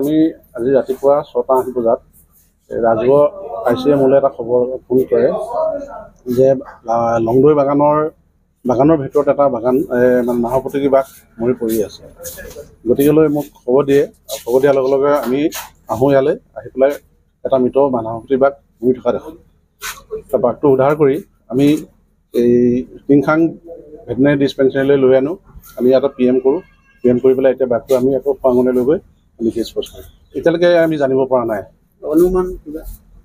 আমি আজি ৰাতিপুৱা 6:08 বজাত ৰাজহুৱা আইচিয়ে মোলৈ এটা খবৰ ফোন কৰে যে লংদৈ বাগানৰ ভিতৰত এটা বাগান মানে নাহৰফুটুকী বাঘ মৰি পৰি আছে। গতিকেলৈ মোক খবৰ দিয়ে। খবৰ দিয়াৰ লগে লগে আমি আহোঁ ইয়ালৈ। আহি পেলাই এটা মৃত নাহৰফুটুকী বাঘ মৰি থকা দেখোঁ। বাঘটো উদ্ধাৰ কৰি আমি এই টিংখাং ভেটেনেৰী ডিছপেঞ্চাৰীলৈ লৈ আনো। আমি ইয়াতে PM কৰোঁ। PM কৰি পেলাই এতিয়া বাঘটো আমি আকৌ খোৱাঙলৈ লৈ গৈ আমি কেছ পষ্ট কৰোঁ। এতিয়ালৈকে আমি জানিব পৰা নাই।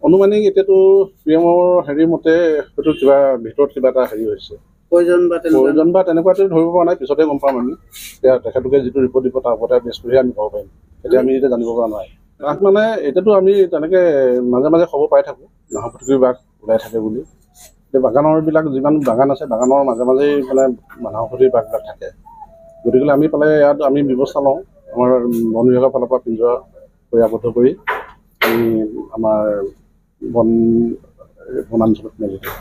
অনুমানিক এতিয়াতো PMৰ হেৰি মতে হয়তো কিবা ভিতৰত কিবা এটা হেৰি হৈছে, প্ৰয়োজন বা তেনেকুৱাটো ধৰিব পৰা নাই। পিছতে গম পাম আমি। এতিয়া তেখেতলোকে যিটো ৰিপৰ্ট দিব তাৰ ওপৰতে বেছ কৰিহে আমি ক'ব পাৰিম। এতিয়া আমি এতিয়া জানিব পৰা নাই। বাঘ মানে এতিয়াতো আমি তেনেকৈ মাজে মাজে খবৰ পাই থাকোঁ নাহৰফুটুকী বাঘ ওলাই থাকে বুলি। এতিয়া বাগানৰবিলাক যিমান বাগান আছে বাগানৰ মাজে মাজেই মানে নাহৰফুটুকী বাঘবিলাক থাকে। গতিকে আমি পালে ইয়াত আমি ব্যৱস্থা লওঁ। আমাৰ বন বিভাগৰ ফালৰ পৰা পিঞ্জৰা আবদ্ধ কৰি আমি আমাৰ বনাঞ্চলত মেলি দিওঁ।